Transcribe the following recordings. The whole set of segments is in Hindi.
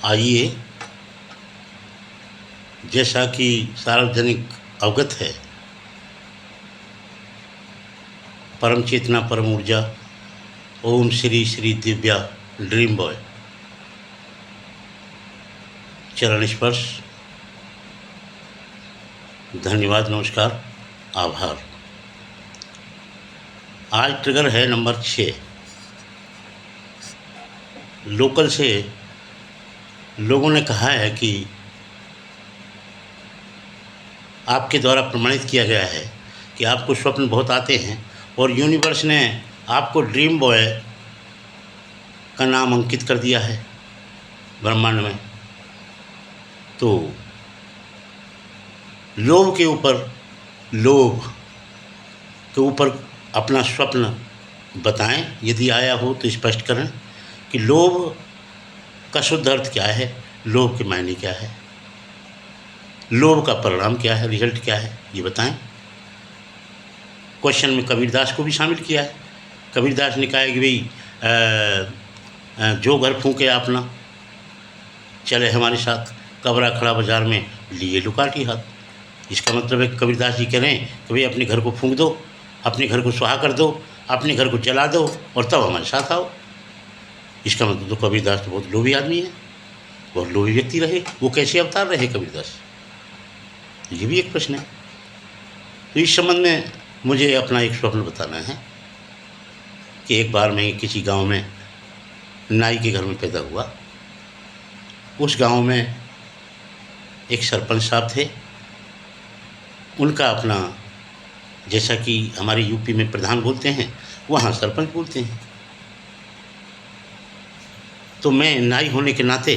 आइए, जैसा कि सार्वजनिक अवगत है, परम चेतना परम ऊर्जा ओम श्री श्री दिव्या ड्रीम बॉय चरण स्पर्श, धन्यवाद, नमस्कार, आभार। आज ट्रिगर है नंबर 6। लोकल से लोगों ने कहा है कि आपके द्वारा प्रमाणित किया गया है कि आपको स्वप्न बहुत आते हैं और यूनिवर्स ने आपको ड्रीम बॉय का नाम अंकित कर दिया है ब्रह्मांड में। तो लोभ के ऊपर अपना स्वप्न बताएं, यदि आया हो तो स्पष्ट करें कि लोभ का शुद्ध अर्थ क्या है, लोभ के मायने क्या है, लोभ का परिणाम क्या है, रिजल्ट क्या है, ये बताएं। क्वेश्चन में कबीरदास को भी शामिल किया है। कबीरदास ने कहा है कि भाई जो घर फूके अपना, चले हमारे साथ, कबरा खड़ा बाजार में लिए लुकाटी हाथ। इसका मतलब है कबीरदास जी कह रहे हैं कि भाई अपने घर को फूंक दो, अपने घर को सुहा कर दो, अपने घर को जला दो और तब हमारे साथ आओ। इसका मतलब तो कबीरदास तो बहुत लोभी आदमी है, बहुत लोभी व्यक्ति रहे। वो कैसे अवतार रहे कबीरदास, ये भी एक प्रश्न है। तो इस संबंध में मुझे अपना एक स्वप्न बताना है कि एक बार मैं किसी गांव में नाई के घर में पैदा हुआ। उस गांव में एक सरपंच साहब थे। उनका अपना, जैसा कि हमारे यूपी में प्रधान बोलते हैं, वहाँ सरपंच बोलते हैं। तो मैं नाई होने के नाते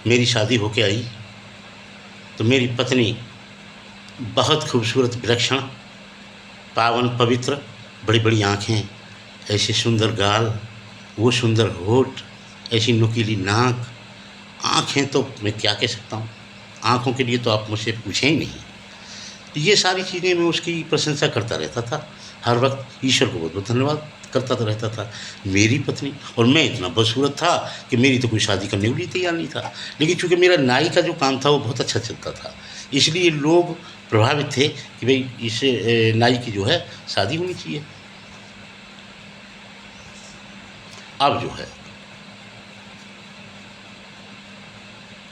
मेरी शादी होके आई तो मेरी पत्नी बहुत खूबसूरत, विलक्षण, पावन, पवित्र, बड़ी बड़ी आँखें, ऐसे सुंदर गाल, वो सुंदर होठ, ऐसी नुकीली नाक, आँखें तो मैं क्या कह सकता हूँ, आँखों के लिए तो आप मुझसे पूछें ही नहीं। तो ये सारी चीज़ें मैं उसकी प्रशंसा करता रहता था, हर वक्त ईश्वर को बहुत बहुत धन्यवाद करता रहता था। मेरी पत्नी और मैं इतना बदसूरत था कि मेरी तो कोई शादी करने के लिए तैयार नहीं था। लेकिन चूँकि मेरा नाई का जो काम था वो बहुत अच्छा चलता था, इसलिए लोग प्रभावित थे कि भाई इस नाई की जो है शादी होनी चाहिए। अब जो है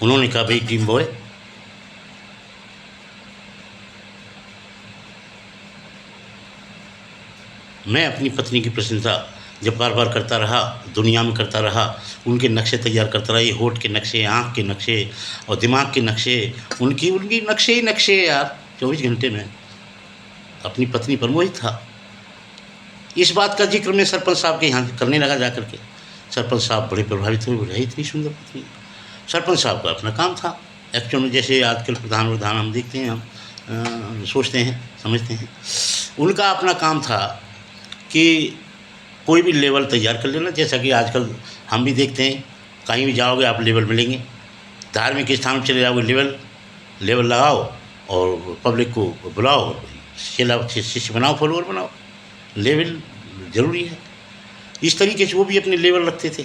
उन्होंने कहा भाई ड्रीम बॉय, मैं अपनी पत्नी की प्रशंसा जब बार बार करता रहा, दुनिया में करता रहा, उनके नक्शे तैयार करता रहा, ये होठ के नक्शे, आँख के नक्शे और दिमाग के नक्शे, उनकी नक्शे ही नक्शे यार। 24 घंटे में अपनी पत्नी पर मोहित था। इस बात का जिक्र मैं सरपंच साहब के यहाँ करने लगा जा करके। सरपंच साहब बड़े प्रभावित हुए, बोले इतनी सुंदर पत्नी। सरपंच साहब का अपना काम था एक्चुअल में, जैसे आजकल प्रधान हम देखते हैं, हम सोचते हैं, समझते हैं। उनका अपना काम था कि कोई भी लेवल तैयार कर लेना, जैसा कि आजकल हम भी देखते हैं, कहीं भी जाओगे आप लेवल मिलेंगे। धार्मिक स्थान में चले जाओगे, लेवल लगाओ और पब्लिक को बुलाओ, शिष्य बनाओ, फॉलोअर बनाओ, लेवल ज़रूरी है। इस तरीके से वो भी अपने लेवल रखते थे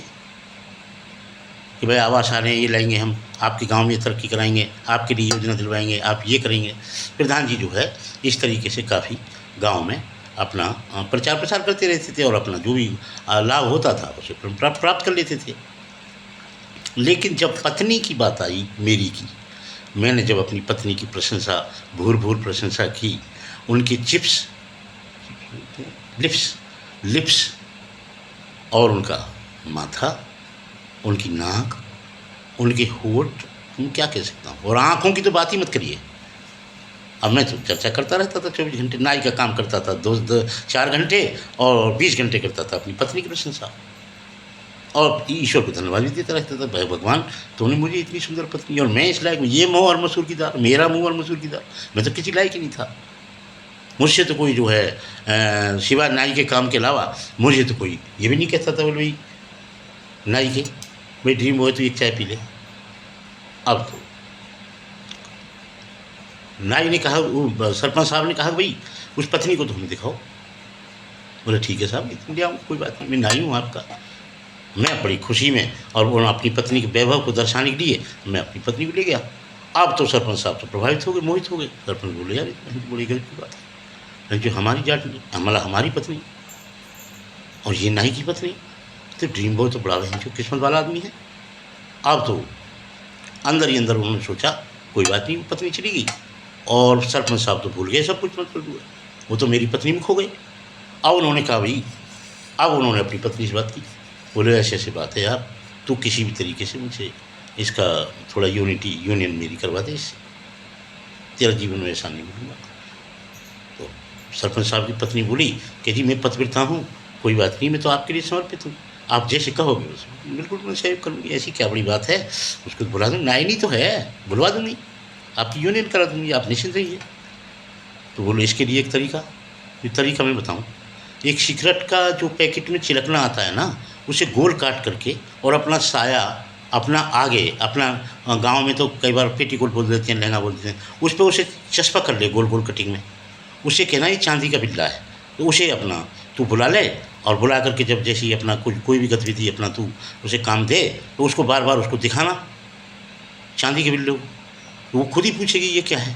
कि भाई आवास आ रहे हैं, ये लाएंगे, हम आपके गांव में तरक्की कराएंगे, आपके लिए योजना दिलवाएंगे, आप ये करेंगे। प्रधान जी जो है इस तरीके से काफ़ी गांव में अपना प्रचार प्रसार करते रहते थे और अपना जो भी लाभ होता था उसे प्राप्त कर लेते थे। लेकिन जब पत्नी की बात आई मेरी की, मैंने जब अपनी पत्नी की प्रशंसा, भूर प्रशंसा की, उनकी लिप्स और उनका माथा, उनकी नाक, उनके होठ, तुम क्या कह सकता हूँ, और आँखों की तो बात ही मत करिए। अब मैं तो चर्चा करता रहता था 24 घंटे, नाई का काम करता था 4 घंटे और 20 घंटे करता था अपनी पत्नी की प्रशंसा और ईश्वर को धन्यवाद भी देता रहता था। भाई भगवान, तुमने मुझे इतनी सुंदर पत्नी, और मैं इस लायक, ये मुँह और मसूर की दाल, मेरा मुँह और मसूर की दाल, मैं तो किसी लायक ही नहीं था। मुझसे तो कोई जो है सिवा नाई के काम के अलावा मुझे तो कोई ये भी नहीं कहता था, बोले भाई नाई के, भाई ड्रीम बॉय तो एक चाय पी ले। अब तो नाई ने कहा, वो सरपंच साहब ने कहा भाई उस पत्नी को तो हमें दिखाओ। बोले ठीक है साहब, ले आऊँ, कोई बात नहीं, मैं नाई हूँ आपका। मैं बड़ी खुशी में और वो अपनी पत्नी के वैभव को दर्शाने के लिए मैं अपनी पत्नी को ले गया। अब तो सरपंच साहब तो प्रभावित हो गए, मोहित हो गए। सरपंच बोले, यार इतनी बड़ी गजब की बात है, जो हमारी जाट में मतलब हमारी पत्नी और ये नाई की पत्नी, तो ड्रीम बॉय तो बड़ा जो किस्मत वाला आदमी है। अब तो अंदर ही अंदर उन्होंने सोचा कोई बात नहीं, पत्नी चली गई और सरपंच साहब तो भूल गए सब कुछ, मतलब वो तो मेरी पत्नी में खो गई। अब उन्होंने कहा भाई, अब उन्होंने अपनी पत्नी से बात की, बोले ऐसे ऐसे बात है यार, तू किसी भी तरीके से मुझे इसका थोड़ा यूनियन मेरी करवा दे, इससे तेरा जीवन में ऐसा नहीं मिलूँगा। तो सरपंच साहब की पत्नी बोली कि जी मैं पतिव्रता हूँ, कोई बात नहीं, मैं तो आपके लिए समर्पित हूँ, आप जैसे कहोगे उसमें बिल्कुल मैं सहयोग करूँगी, ऐसी क्या बड़ी बात है, उसको बुला दूँगी, नाइनी तो है, बुलवा दूँगी, आपकी यूनियन करा दूँगी, आप निश्चिंत रहिए। तो बोले इसके लिए एक तरीका, ये तरीका मैं बताऊँ, एक सिगरेट का जो पैकेट में चिलकना आता है ना, उसे गोल काट करके और अपना साया अपना आगे अपना गांव में तो कई बार पेटीकोट बोल देते हैं, लहंगा बोल देते हैं, उस पर उसे चस्पा कर ले गोल गोल कटिंग में, उसे कहना ये चांदी का बिल्ला है, तो उसे अपना तू बुला ले और बुला करके जब जैसे ही अपना कोई भी गतिविधि अपना तू उसे काम दे तो उसको बार बार उसको दिखाना चांदी के बिल्ले को, तो वो खुद ही पूछेगी ये क्या है,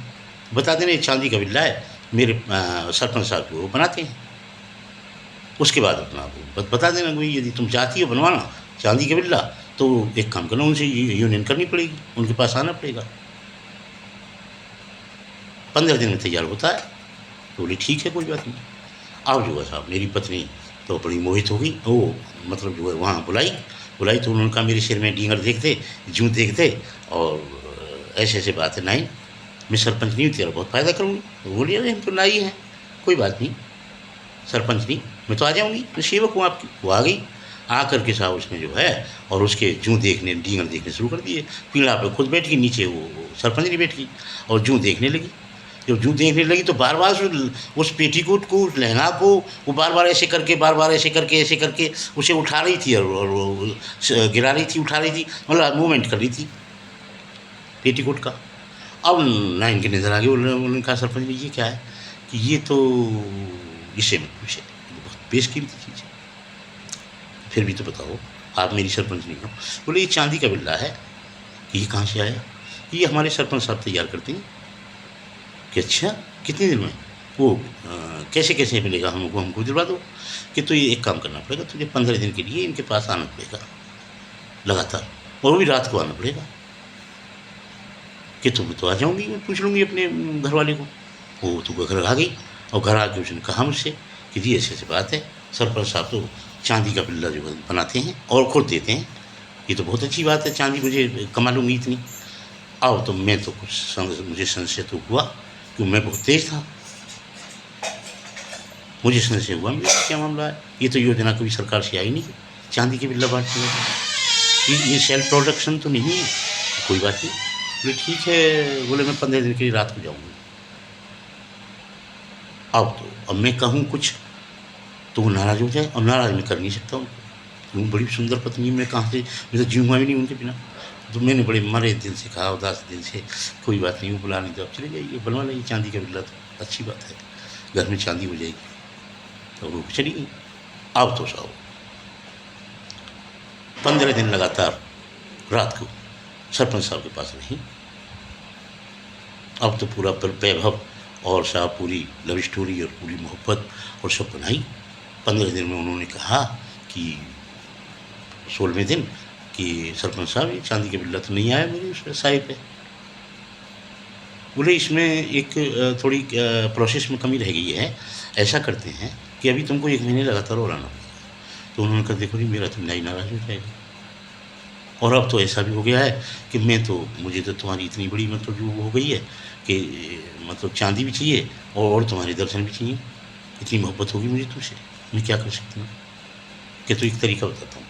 बता देना ये चांदी का बिल्ला है, मेरे सरपंच साहब को वो बनाते हैं। उसके बाद अपना बता देना भाई यदि तुम चाहती हो बनवाना चांदी का बिल्ला तो एक काम करना, उनसे यूनियन करनी पड़ेगी, उनके पास आना पड़ेगा, 15 दिन में तैयार होता है। तो बोली ठीक है कोई बात नहीं। अब जो है साहब मेरी पत्नी तो बड़ी मोहित हो गई, वो मतलब जो है वहाँ बुलाई बुलाई तो उन्होंने कहा मेरे सिर में डींगर देख दे, जूँ देख दे और ऐसे ऐसे बात है, नाई मैं सरपंच नहीं हूँ, तेरा बहुत फ़ायदा करूँगी। तो बोली अरे हम तो नाई हैं, कोई बात नहीं, सरपंच नहीं मैं तो आ जाऊँगी, मैं सेवक हूँ आपकी। वो आ गई, आ करके साहब उसने जो है और उसके जूँ देखने डींगर देखने शुरू कर दिए, पीढ़ा पे खुद बैठ गई, नीचे वो सरपंच नहीं बैठ गई और जूँ देखने लगी। जब जूँ देखने लगी तो बार बार उस पेटीकोट को उस लहंगा को वो बार बार ऐसे करके बार बार ऐसे करके उसे उठा रही थी और वो गिरा रही थी, उठा रही थी, मतलब मूवमेंट कर रही थी पेटीकोट का। अब नाइन के नज़र आ गए, उन्होंने कहा सरपंच जी ये क्या है, कि ये तो इसे मत पूछे, बहुत बेशकीमती चीज़ है, फिर भी तो बताओ आप मेरी सरपंच नहीं हो। बोले ये चांदी का बिल्ला है। कि ये कहाँ से आया, ये हमारे सरपंच साहब तैयार करते हैं। कि अच्छा कितने दिन में, वो कैसे कैसे मिलेगा हमको दिलवा दो। कि तो ये एक काम करना पड़ेगा, तुझे 15 दिन के लिए इनके पास आना पड़ेगा लगातार, और वो भी रात को आना पड़ेगा। कि तुम तो आ जाऊँगी, मैं पूछ लूँगी अपने घर वाले को। वो तो घर आ गई और घर आके उसने कहा मुझसे कि जी ऐसे ऐसे बात है, सरपंच साहब तो चांदी का बिल्ला जो बनाते हैं और खुद देते हैं, ये तो बहुत अच्छी बात है, चांदी मुझे कमा लूँगी इतनी। आओ तो मैं तो मुझे संशय तो हुआ कि मैं बहुत तेज था, मुझे संशय हुआ मेरा क्या मामला है, ये तो योजना कभी सरकार से आई नहीं चांदी के बिल्ला बांटने में, ये सेल्फ प्रोडक्शन तो नहीं है। कोई बात नहीं, बोले ठीक है, बोले मैं 15 दिन के लिए रात को जाऊँगी। अब मैं कहूँ कुछ तो वो नाराज़ हो जाए, और नाराज़ मैं कर नहीं सकता उनको, क्यों बड़ी सुंदर पत्नी मैं कहाँ से, मैं तो जीऊँगा भी नहीं उनके बिना। तो मैंने बड़े मरे दिल से कहा, उदास दिल से, कोई बात नहीं वो बुला नहीं, तो आप चले जाइए बनवा लीजिए चांदी का बिल्ला, तो अच्छी बात है, घर में चांदी हो जाएगी। तो वो चली गई। अब तो साहब 15 दिन लगातार रात को सरपंच साहब के पास रही। अब तो पूरा वैभव और साहब पूरी लव स्टोरी और पूरी मोहब्बत और सब बनाई। 15 दिन में उन्होंने कहा कि 16वें दिन कि सरपंच साहब ये चांदी का बिल्ला तो नहीं आया मेरे उस साई पे। बोले इसमें एक थोड़ी प्रोसेस में कमी रह गई है, ऐसा करते हैं कि अभी तुमको 1 महीने लगातार और आना पड़ेगा। तो उन्होंने कहा देखो जी मेरा तो नहीं नाराज़ हो जाएगा, और अब तो ऐसा भी हो गया है कि मुझे तो तुम्हारी इतनी बड़ी मतलब जो हो गई है कि मतलब चांदी भी चाहिए और तुम्हारे दर्शन भी चाहिए, इतनी मोहब्बत होगी मुझे तुमसे, मैं क्या कर सकती हूँ। कि तो एक तरीका बताता हूँ,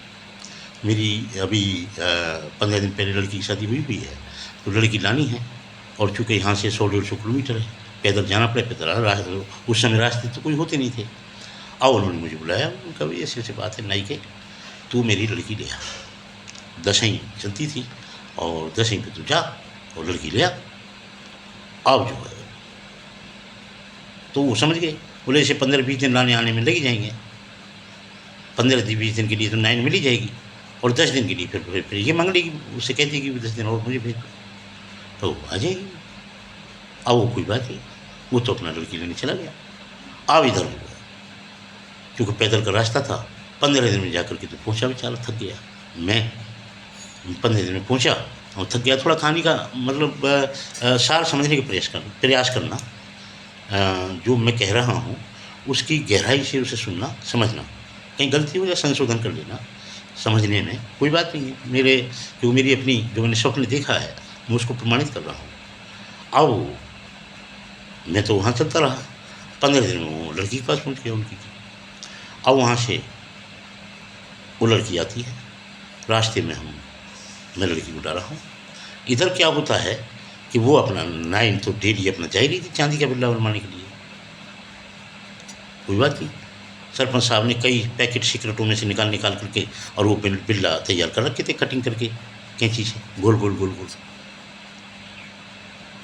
मेरी अभी 15 दिन पहले लड़की की शादी हुई है, तो लड़की लानी है, और चूँकि यहाँ से 100-150 किलोमीटर है, पैदल जाना पड़े, पैदल उस समय रास्ते तो कोई होते नहीं थे। और उन्होंने मुझे बुलाया, उनका भी ऐसे ऐसे बात है नाई के, तू मेरी लड़की ले आ, दशई चलती थी और दशई पे तू जा और लड़की ले आ। अब जो है तो वो समझ गए, बोले ऐसे 15-20 दिन लाने आने में लग जाएंगे, 15-20 दिन के लिए तो नाइन मिल ही जाएगी। और 10 दिन के लिए फिर ये मांग लेगी, उससे कहती है कि 10 दिन और मुझे भेज दो, तो वो आ जाएगी। अब वो कोई बात नहीं, वो तो अपना लड़की लेने चला गया। अब इधर हुआ, क्योंकि पैदल का रास्ता था, 15 दिन में जाकर के तो पहुंचा, बेचारा थक गया। मैं 15 दिन में पहुंचा और थक गया। थोड़ा कहानी का मतलब सार समझने का प्रयास करना, जो मैं कह रहा हूँ उसकी गहराई से उसे सुनना, समझना, कहीं गलती हो जाए संशोधन कर लेना, समझने में कोई बात नहीं है। क्योंकि मेरी अपनी जो मैंने स्वप्न देखा है, मैं उसको प्रमाणित कर रहा हूँ। अब मैं तो वहाँ चलता रहा, 15 दिन में वो लड़की के पास पहुँच गया उनकी। अब वहाँ से वो लड़की आती है, रास्ते में मैं लड़की को डाला हूँ। इधर क्या होता है कि वो अपना 9 तो डेली अपना जा ही रही थी चांदी का बिल्ला बनवाने के लिए। कोई बात नहीं, सरपंच साहब ने कई पैकेट सिगरेटों में से निकाल करके और वो बिल्ला तैयार कर रखे थे, कटिंग करके कैंची से गोल गोल गोल गोल।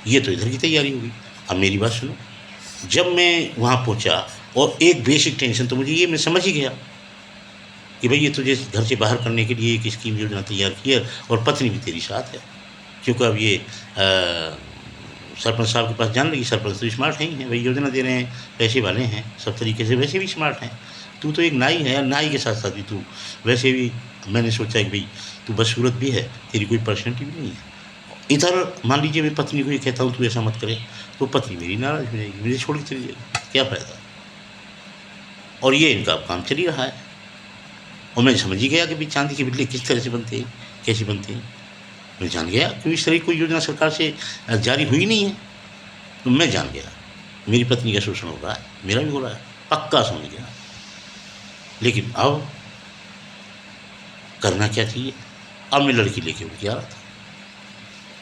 ये तो इधर की तैयारी होगी। अब मेरी बात सुनो, जब मैं वहाँ पहुँचा और एक बेसिक टेंशन तो मुझे ये, मैं समझ ही गया कि भाई ये तुझे घर से बाहर करने के लिए एक स्कीम योजना तैयार की है और पत्नी भी तेरी साथ है। क्योंकि अब ये सरपंच साहब के पास जान लगी, सरपंच तो स्मार्ट हैं ही हैं भाई, योजना दे रहे हैं, पैसे वाले हैं, सब तरीके से वैसे भी स्मार्ट हैं। तू तो एक नाई है, नाई के साथ साथ भी तू वैसे भी, मैंने सोचा कि भाई तू बदसूरत भी है, तेरी कोई पर्सनैलिटी भी नहीं है। इधर मान लीजिए मैं पत्नी को ये कहता हूँ तू ऐसा मत करे, तो पत्नी मेरी नाराज़ हो जाएगी, मुझे छोड़ के चली जाएगी, क्या फ़ायदा। और ये इनका काम चल ही रहा है। और मैं समझ ही गया कि भाई चांदी के बिल्ले किस तरह से बनते हैं, कैसे बनते हैं। मैं जान गया, क्योंकि इस तरह की कोई योजना सरकार से जारी हुई नहीं है, तो मैं जान गया मेरी पत्नी का शोषण हो रहा है, मेरा भी हो रहा है, पक्का समझ गया। लेकिन अब करना क्या चाहिए। अब मैं लड़की लेके उनकी आ रहा था।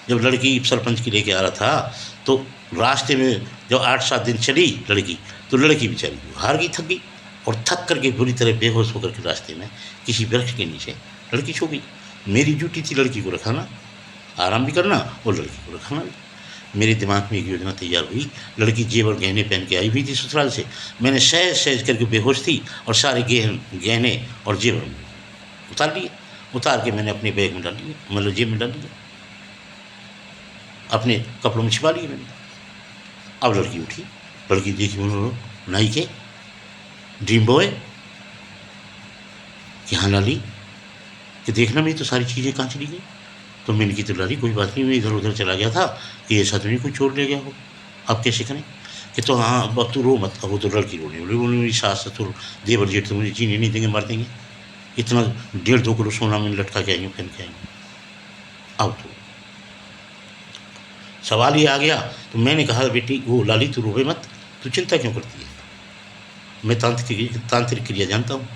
जब लड़की सरपंच की लेके आ रहा था, तो रास्ते में जब 8-7 दिन चली लड़की, तो लड़की बेचारी हार गई, थक गई, और थक करके बुरी तरह बेहोश होकर के रास्ते में किसी वृक्ष के नीचे लड़की सो गई। मेरी ड्यूटी थी लड़की को रखाना, आराम भी करना और लड़की को रखाना भी। मेरे दिमाग में एक योजना तैयार हुई। लड़की जेवर गहने पहन के आई हुई थी ससुराल से, मैंने सहज सहज करके बेहोश थी और सारे गहने और जेवर उतार लिए। उतार के मैंने अपने बैग में डाल लिए, मतलब जेब में डाल लिया, अपने कपड़ों में छिपा लिए मैंने। अब लड़की उठी, लड़की देखी उन्होंने नाई के ड्रीम बॉय कि हाँ लाली, कि देखना मेरी तो सारी चीज़ें कहाँ चली गई। तो मैंने की तो लाली कोई बात नहीं, मैं इधर उधर चला गया था कि ऐसा तो नहीं कोई चोर ले गया हो, अब कैसे करें। कि तो हाँ अब तू रो मत। अब वो तो लड़की रोने बोली, मेरी सास ससुर देवर जेठ तो मुझे जीने नहीं देंगे, मार देंगे। इतना 1.5-2 किलो सोना मैंने लटका के आई हूँ, पहन के आई हूँ। अब तो सवाल ये आ गया, तो मैंने कहा बेटी वो लाली तू रोवे मत, तू चिंता क्यों करती है, मैं तांत्रिक क्रिया जानता हूँ,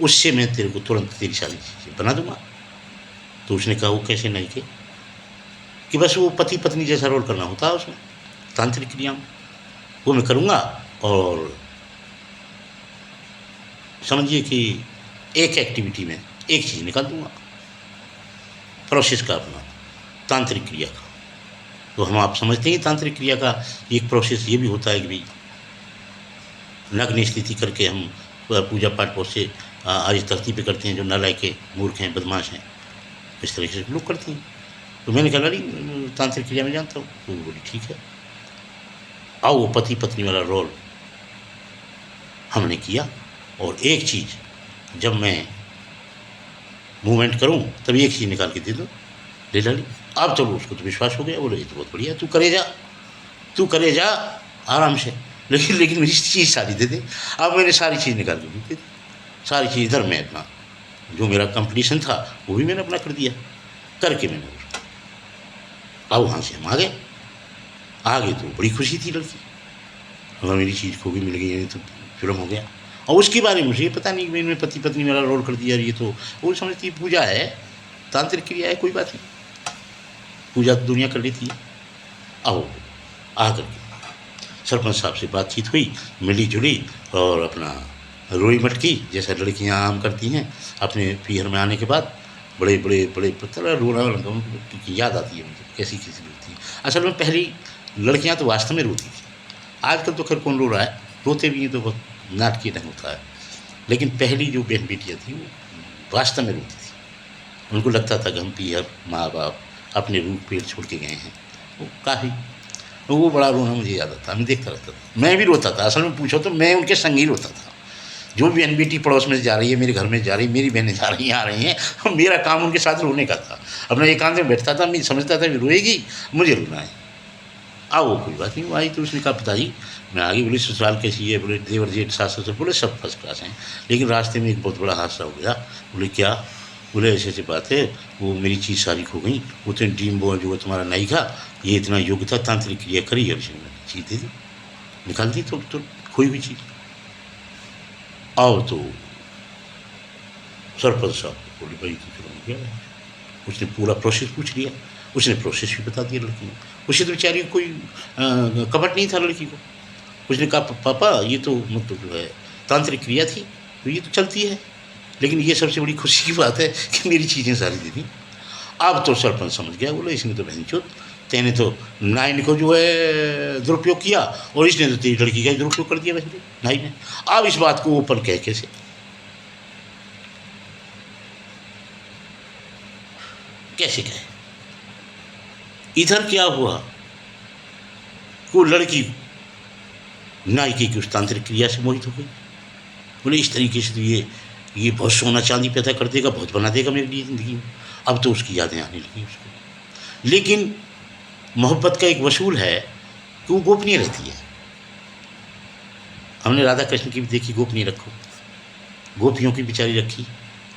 उससे मैं तेरे को तुरंत तेरी सारी चीज़ें बना दूंगा। तो उसने कहा वो कैसे नहीं के, कि बस वो पति पत्नी जैसा रोल करना होता है उसमें, तांत्रिक क्रिया में वो मैं करूँगा। और समझिए कि एक एक्टिविटी में एक चीज़ निकाल दूंगा, प्रोसेस का अपना तांत्रिक क्रिया का। तो हम आप समझते हैं तांत्रिक क्रिया का एक प्रोसेस ये भी होता है कि भाई नग्न स्थिति करके हम पूजा पाठ बहुत से आज धरती पे करते हैं, जो नालायक के मूर्ख हैं, बदमाश हैं, इस तरीके से लोग करते हैं। तो मैंने कहा अरे तांत्रिक क्रिया में जानता हूँ। तो वो बोली ठीक है, आओ वो पति पत्नी वाला रोल हमने किया। और एक चीज़ जब मैं मूवमेंट करूँ तब एक चीज़ निकाल के दे दो, ले डाली। अब चलो उसको तो विश्वास हो गया, बोले ये तो बहुत बढ़िया, तू करे जा आराम से, लेकिन मेरी चीज़ सारी दे दे। अब मैंने सारी चीज़ निकाल के दे दी, सारी चीज़ इधर मैं अपना जो मेरा कंपटीशन था वो भी मैंने अपना कर दिया, करके मैंने उसको। अब वहाँ से हम आ गए तो बड़ी खुशी थी लड़की, अगर मेरी चीज़ को भी मिल गई तो फिल्म हो गया। और उसके बारे में मुझे पता नहीं, मैंने पति पत्नी मेरा रोल कर दिया। ये तो वो समझती पूजा है, तांत्रिक क्रिया है, कोई बात नहीं, पूजा तो दुनिया कर लेती है। अब आकर के सरपंच साहब से बातचीत हुई, मिली जुली, और अपना रोई मटकी जैसा लड़कियां आम करती हैं अपने पीहर में आने के बाद, बड़े बड़े बड़े पत्थर रोना की याद आती है मुझे, कैसी कैसी रोती है। असल में पहली लड़कियां तो वास्तव में रोती थी, आजकल तो खैर कौन रो रहा है, रोते भी हैं तो बहुत नाटकीय ढंग होता है, लेकिन पहली जो बहन बेटियाँ थी वो वास्तव में रोती थी। उनको लगता था कि हम पीहर माँ बाप अपने रूप पेड़ छोड़ के गए हैं। वो काफ़ी, वो बड़ा रोना मुझे याद आता, मैं देखता रहता था। मैं भी रोता था, असल में पूछो तो मैं उनके संग ही रोता था। जो भी एनबीटी पड़ोस में जा रही है, मेरे घर में जा रही है, मेरी बहनें जा रही हैं, आ रही हैं, मेरा काम उनके साथ रोने का था। अपना एकांत में बैठता था, मैं समझता था कि रोएगी, मुझे रोना है। वो कोई बात नहीं, वो आई तो उसने कहा पिताजी मैं आ गई। बोले ससुराल कैसी है? बोले देवर जेठ सास ससुर, बोले सब फर्स्ट क्लास हैं, लेकिन रास्ते में एक बहुत बड़ा हादसा हो गया। बोले क्या? बोले ऐसे ऐसी बात है, वो मेरी चीज़ सारी खो गई, वो तो ड्रीम बॉय जो है तुम्हारा नाई का, ये इतना योग्य था, तांत्रिक क्रिया करी है, उसने चीज़ दे दी, निकाल दी, तो खोई हुई चीज़। आओ तो सरपंच साहब बोले भाई तो चलो हो गया। उसने पूरा प्रोसेस पूछ लिया, उसने प्रोसेस भी बता दिया लड़की को। उसे तो बेचारी को कोई कपट नहीं था लड़की को। उसने कहा पापा ये तो मतलब जो है तांत्रिक क्रिया थी, तो ये तो चलती है, लेकिन ये सबसे बड़ी खुशी की बात है कि मेरी चीज़ें सारी दे दी। अब तो सरपंच समझ गया, बोले इसने तो बहनचोद, तेने तो नाइन को जो है दुरुपयोग किया, और इसने तो तेरी लड़की का ही दुरुपयोग कर दिया वैसे नाई ने। अब इस बात को ओपन कह कैसे? कैसे कहे? इधर क्या हुआ, वो लड़की नायिके की उस तांत्रिक क्रिया से मोहित हो गई। बोले इस तरीके से तो ये बहुत सोना चांदी पैदा कर देगा, बहुत बना देगा मेरे लिए ज़िंदगी में। अब तो उसकी यादें आने लगी उसको। लेकिन मोहब्बत का एक वसूल है कि वो गोपनीय रहती है। हमने राधा कृष्ण की भी देखी, गोपनीय रखो, गोपियों की बेचारी रखी,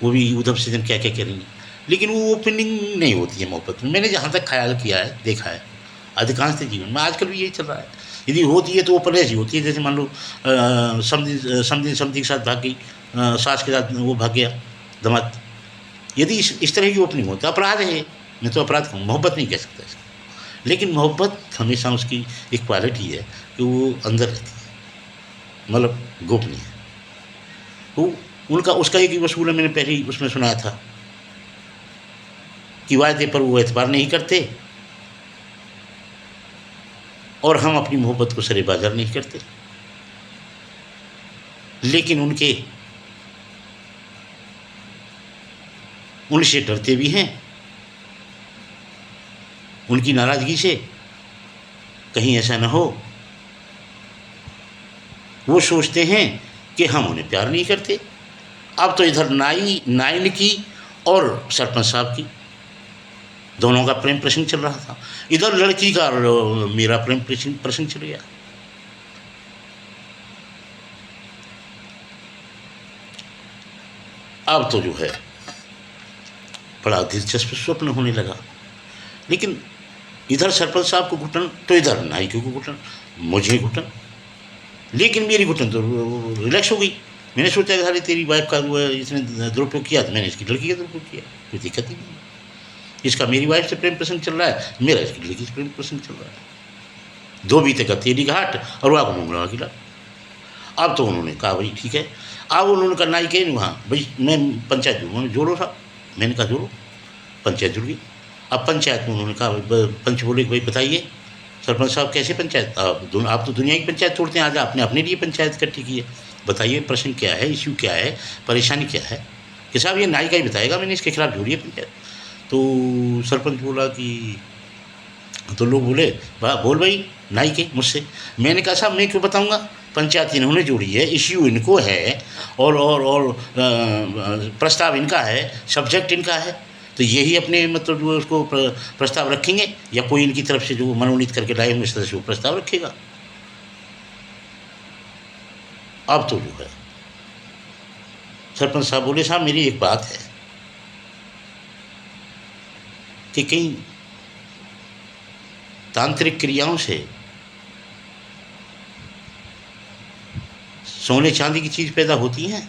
वो भी उधम से दिन क्या क्या कह रही हैं, लेकिन वो ओपनिंग नहीं होती है मोहब्बत में। मैंने जहाँ तक ख्याल किया है, देखा है, अधिकांश जीवन में आजकल भी यही चल रहा है। यदि होती है तो वो पहले ऐसी होती है, जैसे मान लो समधी के साथ भाग गई, सास के साथ वो भाग गया दामाद। यदि इस तरह की ओपनिंग हो तो अपराध है, मैं तो अपराध कहूँ, मोहब्बत नहीं कह सकता इसको। लेकिन मोहब्बत हमेशा उसकी एक क्वालिटी है कि वो अंदर रहती है, मतलब गोपनीय है। तो उनका उसका एक ही वसूल है, मैंने पहले ही उसमें सुनाया था कि वायदे पर वो एतबार नहीं करते, और हम अपनी मोहब्बत को सरे बाजार नहीं करते। लेकिन उनसे डरते भी हैं, उनकी नाराज़गी से कहीं ऐसा ना हो वो सोचते हैं कि हम उन्हें प्यार नहीं करते। अब तो इधर नाइन की और सरपंच साहब की, दोनों का प्रेम प्रसंग चल रहा था। इधर लड़की का और मेरा प्रेम प्रसंग चल गया। अब तो जो है बड़ा दिलचस्प स्वप्न होने लगा। लेकिन इधर सरपंच साहब को घुटन, तो इधर नायिका को घुटन, मुझे घुटन। लेकिन मेरी घुटन तो रिलैक्स हो गई। मैंने सोचा कि तेरी वाइफ का वो इसने दुरुपयोग किया, तो मैंने इसकी लड़की का दुरुपयोग किया, कोई दिक्कत ही नहीं। इसका मेरी वाइफ से प्रेम प्रसंग चल रहा है, मेरा इसकी लड़की से प्रेम प्रसंग चल रहा है। दो बीते का तेरी घाट और वहाँ को मुंगला गिला। अब तो उन्होंने कहा भाई ठीक है। अब उन्होंने कहा नाई के वहाँ भाई मैं पंचायत दूँगा, जोड़ो साहब। मैंने कहा जोड़ो, पंचायत जुड़ गई। अब पंचायत में उन्होंने कहा पंच बोले भाई बताइए सरपंच साहब कैसे पंचायत, आप तो दुनिया की पंचायत तोड़ते हैं, आज आपने अपने लिए पंचायत इकट्ठी की है, बताइए प्रश्न क्या है, इश्यू क्या है, परेशानी क्या है। कि साहब ये नाई का ही बताएगा, मैंने इसके खिलाफ जोड़ी है पंचायत। तो सरपंच बोला कि, तो लोग बोले वाह बोल भाई नाई के मुझसे। मैंने कहा साहब मैं क्यों बताऊंगा, पंचायत इन्होंने जोड़ी है, इश्यू इनको है, और प्रस्ताव इनका है, सब्जेक्ट इनका है, तो यही अपने मतलब जो उसको प्रस्ताव रखेंगे, या कोई इनकी तरफ से जो मनोनीत करके लाए होंगे सदस्य वो प्रस्ताव रखेगा। अब तो जो है सरपंच साहब बोले साहब मेरी एक बात है कि कहीं तांत्रिक क्रियाओं से सोने चांदी की चीज़ पैदा होती हैं,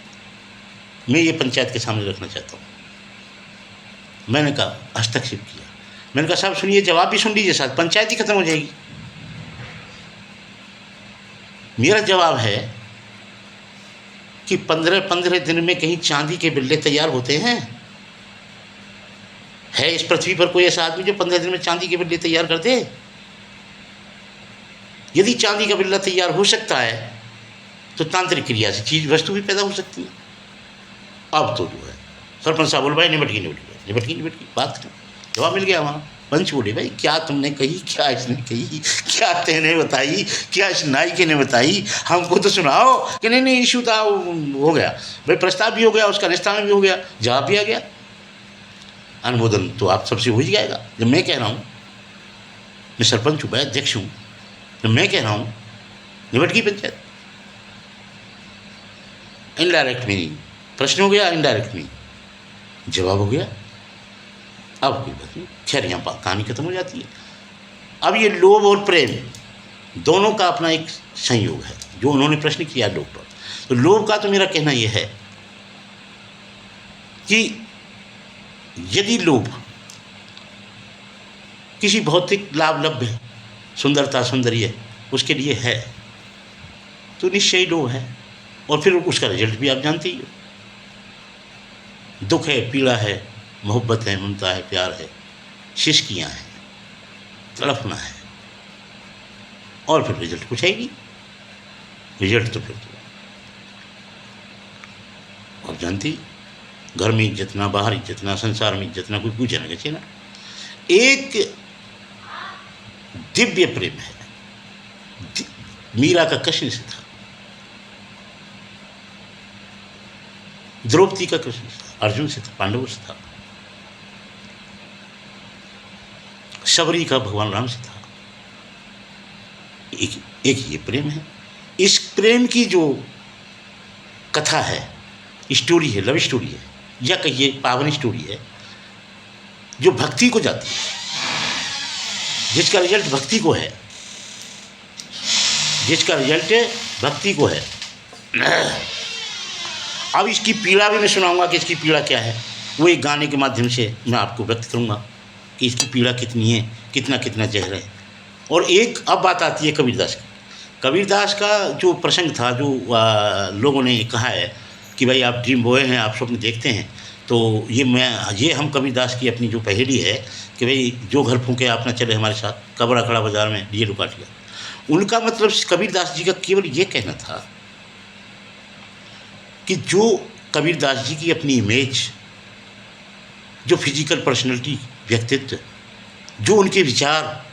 मैं ये पंचायत के सामने रखना चाहता हूँ। मैंने कहा हस्तक्षेप किया। मैंने कहा साहब सुनिए, जवाब भी सुन लीजिए, साथ पंचायत ही खत्म हो जाएगी। मेरा जवाब है कि 15 दिन में कहीं चांदी के बिल्ले तैयार होते हैं? है इस पृथ्वी पर कोई ऐसा आदमी जो 15 दिन में चांदी के बिल्ले तैयार कर दे? यदि चांदी का बिल्ला तैयार हो सकता है तो तांत्रिक क्रिया से चीज़ वस्तु भी पैदा हो सकती है। अब तो जो है सरपंच साहब बोल भाई निपट गई। निपट गई बात खत्म। जवाब मिल गया वहाँ। पंच बोले भाई क्या तुमने कही, क्या इसने कही, क्या तेने बताई, क्या इस नायिके ने बताई, हमको तो सुनाओ। कि नहीं इशू था, हो गया भाई, प्रस्ताव भी हो गया, उसका रिश्ता में भी हो गया, जवाब भी आ गया, अनुमोदन तो आप सबसे हो ही जाएगा। जब मैं कह रहा हूँ, मैं सरपंच हूँ, मैं अध्यक्ष हूँ, जब मैं कह रहा हूँ निपट गई पंचायत। इनडायरेक्ट मीनिंग प्रश्न हो गया, इनडायरेक्ट मीनिंग जवाब हो गया। अब कोई बात नहीं, खैर यहाँ कहानी खत्म हो जाती है। अब ये लोभ और प्रेम दोनों का अपना एक संयोग है, जो उन्होंने प्रश्न किया लोभ पर। तो लोभ का तो मेरा कहना यह है कि यदि लोभ किसी भौतिक लाभ लभ्य, सुंदरता सौंदर्य उसके लिए है तो निश्चय ही लोभ है, और फिर उसका रिजल्ट भी आप जानते ही हो। दुख है, पीड़ा है, मोहब्बत है, ममता है, प्यार है, शिश्कियाँ हैं, तड़पना है, और फिर रिजल्ट कुछ आएगी। रिजल्ट तो फिर तो आप जानते ही, घर में इज्जत ना, बाहर इज्जत ना, संसार में इज्जत ना, कोई पूछे ना कैसे ना। एक दिव्य प्रेम है, मीरा का कृष्ण से था, द्रौपदी का कृष्ण से था, अर्जुन से था, पांडवों से था, शबरी का भगवान राम से था। एक ये प्रेम है। इस प्रेम की जो कथा है, स्टोरी है, लव स्टोरी है, या कहिए पावन स्टोरी है, जो भक्ति को जाती है, जिसका रिजल्ट भक्ति को है, जिसका रिजल्ट भक्ति को है। अब इसकी पीड़ा भी मैं सुनाऊंगा कि इसकी पीड़ा क्या है, वो एक गाने के माध्यम से मैं आपको व्यक्त करूंगा कि इसकी पीड़ा कितनी है, कितना कितना जहर है। और एक अब बात आती है कबीरदास की। कबीरदास का जो प्रसंग था, जो लोगों ने कहा है कि भाई आप ड्रीम बॉय हैं, आप स्वप्न देखते हैं, तो ये हम कबीरदास की अपनी जो पहेली है कि भाई जो घर फूंके आप ना चले हमारे साथ, कबरा खड़ा बाजार में ये रुकाट गया। उनका मतलब कबीरदास जी का केवल ये कहना था कि जो कबीरदास जी की अपनी इमेज, जो फिजिकल पर्सनैलिटी, व्यक्तित्व, जो उनके विचार,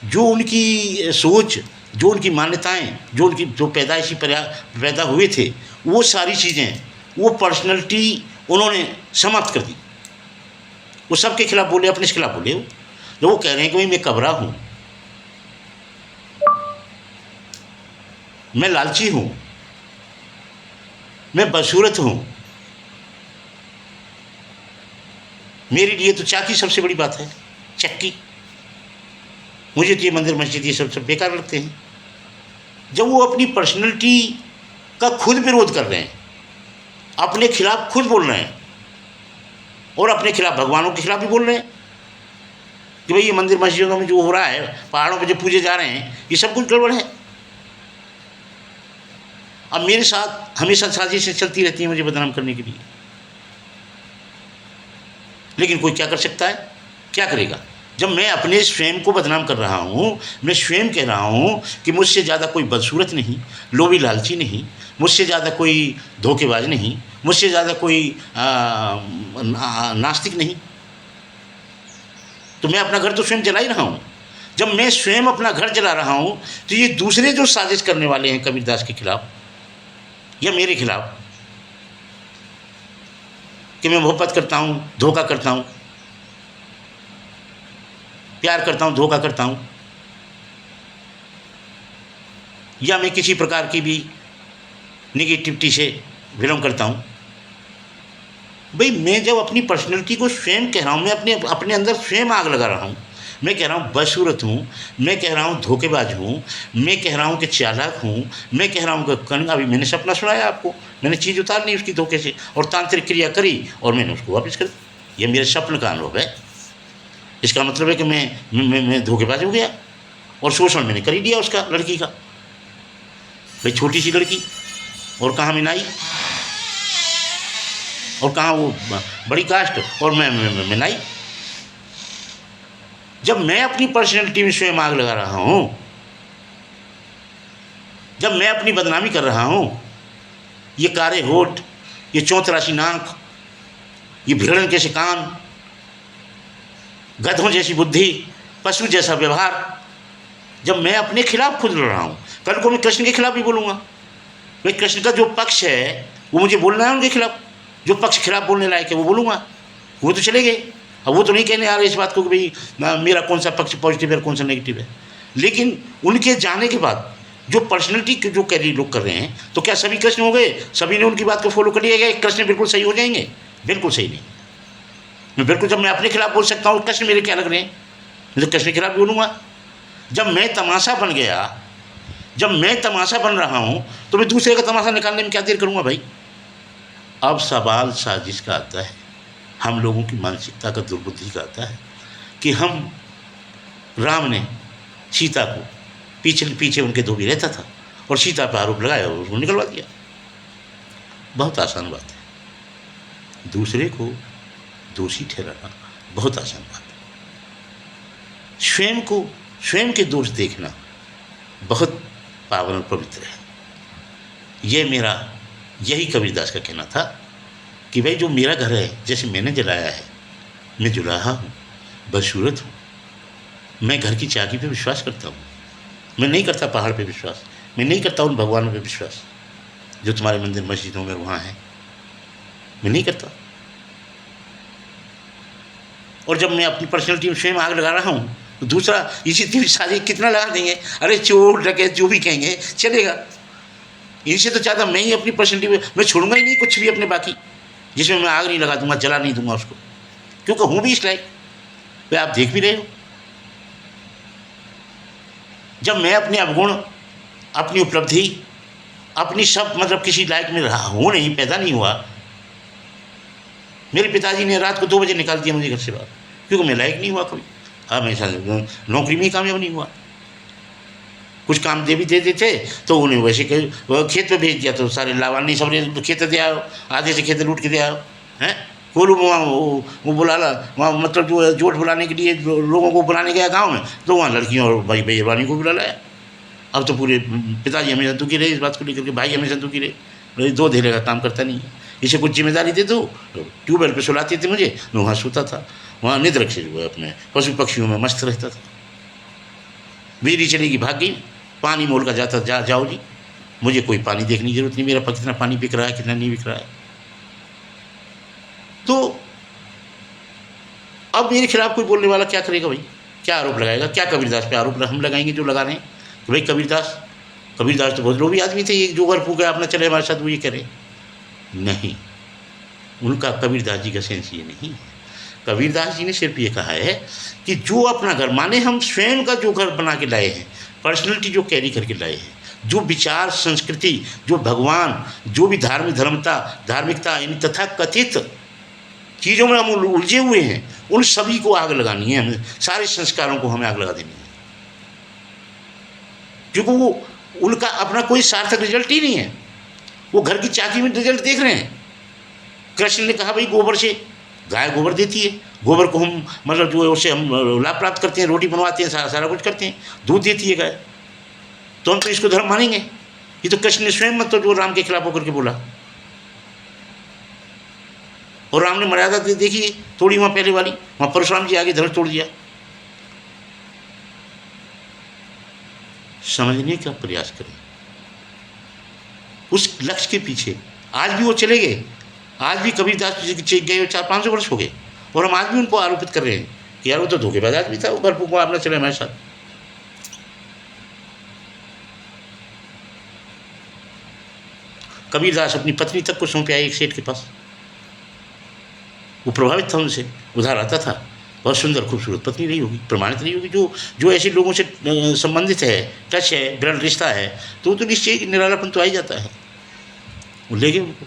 जो उनकी सोच, जो उनकी मान्यताएं, जो उनकी जो पैदाइशी पैदा हुए थे, वो सारी चीज़ें, वो पर्सनैलिटी उन्होंने समाप्त कर दी। वो सबके खिलाफ बोले, अपने खिलाफ बोले। जो वो कह रहे हैं कि भाई मैं कबरा हूँ, मैं लालची हूँ, मैं बदसूरत हूँ, मेरे लिए तो चाकी सबसे बड़ी बात है, चक्की। मुझे तो ये मंदिर मस्जिद ये सब बेकार लगते हैं। जब वो अपनी पर्सनैलिटी का खुद विरोध कर रहे हैं, अपने खिलाफ खुद बोल रहे हैं, और अपने खिलाफ भगवानों के खिलाफ भी बोल रहे हैं कि भाई ये मंदिर मस्जिदों में जो हो रहा है, पहाड़ों पर जो पूजे जा रहे हैं, ये सब कुछ गड़बड़ है। अब मेरे साथ हमेशा साजिशें चलती रहती हैं मुझे बदनाम करने के लिए, लेकिन कोई क्या कर सकता है, क्या करेगा। जब मैं अपने स्वयं को बदनाम कर रहा हूँ, मैं स्वयं कह रहा हूँ कि मुझसे ज़्यादा कोई बदसूरत नहीं, लोभी लालची नहीं, मुझसे ज़्यादा कोई धोखेबाज नहीं, मुझसे ज़्यादा कोई नास्तिक नहीं, तो मैं अपना घर तो स्वयं जला ही रहा हूँ। जब मैं स्वयं अपना घर जला रहा हूँ, तो ये दूसरे जो साजिश करने वाले हैं कबीरदास के खिलाफ या मेरे खिलाफ, कि मैं मोहब्बत करता हूँ, धोखा करता हूँ, प्यार करता हूँ, धोखा करता हूँ, या मैं किसी प्रकार की भी नेगेटिविटी से बिलोंग करता हूँ, भाई मैं जब अपनी पर्सनैलिटी को स्वयं कह रहा हूँ, मैं अपने अंदर स्वयं आग लगा रहा हूँ, मैं कह रहा हूँ बदसूरत हूँ, मैं कह रहा हूँ धोखेबाज हूँ, मैं कह रहा हूँ कि चालाक हूँ, मैं कह रहा हूँ कि कन्ना। अभी मैंने सपना सुनाया आपको, मैंने चीज़ उतार ली उसकी धोखे से और तांत्रिक क्रिया करी और मैंने उसको वापस कर दिया। ये मेरे सपन का अनुभव है। इसका मतलब है कि मैं धोखेबाज हो गया और शोषण मैंने कर ही दिया उसका, लड़की का। भाई छोटी सी लड़की, और कहाँ मिनाई, और कहाँ वो बड़ी कास्ट, और मैं नाई। जब मैं अपनी पर्सनैलिटी में स्वयं आग लगा रहा हूँ, जब मैं अपनी बदनामी कर रहा हूँ, ये कारे होठ, ये चौतरासी नाक, ये भिड़न कैसे कान, गधों जैसी बुद्धि, पशु जैसा व्यवहार। जब मैं अपने खिलाफ खुद लड़ रहा हूँ, कल को मैं कृष्ण के खिलाफ भी बोलूँगा। भाई कृष्ण का जो पक्ष है वो मुझे बोलना है उनके खिलाफ, जो पक्ष खिलाफ बोलने लायक है वो बोलूँगा। वो तो चले गए, अब वो तो नहीं कहने आ रहे इस बात को कि भाई मेरा कौन सा पक्ष पॉजिटिव है कौन सा नेगेटिव है। लेकिन उनके जाने के बाद जो पर्सनैलिटी के जो कैरी लोग कर रहे हैं, तो क्या सभी कृष्ण हो गए, सभी ने उनकी बात को फॉलो कर लिया गया, कृष्ण बिल्कुल सही हो जाएंगे? बिल्कुल सही नहीं। मैं बिल्कुल, जब मैं अपने खिलाफ बोल सकता हूँ, कृष्ण मेरे क्या लग रहे हैं, मैं तो कृष्ण के खिलाफ बोलूँगा। जब मैं तमाशा बन गया, जब मैं तमाशा बन रहा हूँ, तो मैं दूसरे का तमाशा निकालने में क्या देर करूँगा भाई। अब सवाल साजिश का आता है, हम लोगों की मानसिकता का, दुर्बुद्धि का आता है कि हम, राम ने सीता को पीछे पीछे उनके धोबी रहता था और सीता पर आरोप लगाया और उसको निकलवा दिया। बहुत आसान बात है, दूसरे को दोषी ठहराना बहुत आसान बात है। स्वयं को, स्वयं के दोष देखना बहुत पावन और पवित्र है। ये मेरा, यही कबीरदास का कहना था कि भाई जो मेरा घर है, जैसे मैंने जलाया है, मैं जुलाहा हूँ, बदसूरत हूँ, मैं घर की चाबी पे विश्वास करता हूँ, मैं नहीं करता पहाड़ पे विश्वास, मैं नहीं करता उन भगवानों पे विश्वास जो तुम्हारे मंदिर मस्जिदों में वहाँ हैं, मैं नहीं करता। और जब मैं अपनी पर्सनैलिटी में स्वयं आग लगा रहा हूँ, तो दूसरा इसी तीन सारी कितना लगा देंगे, अरे चोर डकैत जो भी कहेंगे चलेगा। इनसे तो ज़्यादा मैं ही अपनी पर्सनैलिटी में, मैं छोड़ूंगा ही नहीं कुछ भी अपने बाकी, जिसमें मैं आग नहीं लगा दूंगा, जला नहीं दूंगा उसको, क्योंकि हूँ भी इस लायक। वे आप देख भी रहे हो, जब मैं अपने अवगुण, अपनी उपलब्धि, अपनी सब मतलब किसी लायक में रहा हूँ नहीं, पैदा नहीं हुआ। मेरे पिताजी ने रात को 2 बजे निकाल दिया मुझे घर से बाहर, क्योंकि मैं लायक नहीं हुआ कभी। हमेशा नौकरी में ही कामयाब नहीं हुआ। कुछ काम दे भी दे देते तो उन्हें वैसे खेत पे भेज दिया, तो सारे लावानी सब खेत दे आओ, आधे से खेत लूट के दे आओ हैं। कोलू वो बुला ला वहाँ, मतलब जो जोट बुलाने के लिए लोगों को बुलाने गया गांव में, तो वहाँ लड़कियों और भाई बेईमानी को बुला लाया। अब तो पूरे पिताजी हमेशा दुखी रहे इस बात को लेकर के, भाई हमेशा दुखी रहे, 2 धेरे का काम करता नहीं है, इसे कुछ जिम्मेदारी दे दो। ट्यूबवेल पे सुलाते थे मुझे, मैं वहाँ सोता था, वहाँ निद्रक से जो है अपने पशु पक्षियों में मस्त रहता था। बिजली चलेगी भाग गई, पानी मोल का जाता जाओ जी, मुझे कोई पानी देखने की जरूरत नहीं, मेरा कितना पानी बिक रहा है कितना नहीं बिक रहा है। तो अब मेरे खिलाफ कोई बोलने वाला क्या करेगा भाई, क्या आरोप लगाएगा, क्या कबीरदास पे आरोप हम लगाएंगे जो लगा रहे हैं कि भाई कबीरदास तो बहुत लोभी आदमी थे, ये जो घर फूका अपना चले हमारे साथ वो ये करे। नहीं, उनका, कबीरदास जी का सेंस ये नहीं है। कबीरदास जी ने सिर्फ ये कहा है कि जो अपना घर, माने हम स्वयं का जो घर बना के लाए हैं, पर्सनैलिटी जो कैरी करके लाए हैं, जो विचार संस्कृति, जो भगवान, जो भी धार्मिकता इन तथा कथित चीज़ों में हम उलझे हुए हैं, उन सभी को आग लगानी है हमें, सारे संस्कारों को हमें आग लगा देनी है, क्योंकि वो उनका अपना कोई सार्थक रिजल्ट ही नहीं है। वो घर की चाकी में रिजल्ट देख रहे हैं। कृष्ण ने कहा भाई गोबर से, गाय गोबर देती है, गोबर को हम मतलब जो है उससे हम लाभ प्राप्त करते हैं, रोटी बनवाते हैं, सारा कुछ करते हैं, दूध देती है गाय, तो हम तो इसको धर्म मानेंगे। ये तो कृष्ण ने स्वयं मतलब जो राम के खिलाफ होकर के बोला, और राम ने मर्यादा देखी थोड़ी वहाँ पहले वाली, वहाँ परशुराम जी आगे धनुष तोड़ दिया। समझने का प्रयास करें उस लक्ष्य के पीछे। आज भी वो चले गए, आज भी कबीरदास जी गए 400-500 वर्ष हो गए, और हम आज भी उनको आरोपित कर रहे हैं कि यार वो तो धोखेबाज आदमी था, वो घर फूका अपना चले हमारे साथ। कबीरदास अपनी पत्नी तक को सौंप आए एक सेठ के पास, वो प्रभावित था उनसे, उधार आता था, बहुत सुंदर खूबसूरत पत्नी रही होगी, प्रमाणित रही होगी, जो ऐसे लोगों से संबंधित है, टच है, विरल रिश्ता है, तो निश्चय निरालापन तो आ ही जाता है। वो ले गए उनको।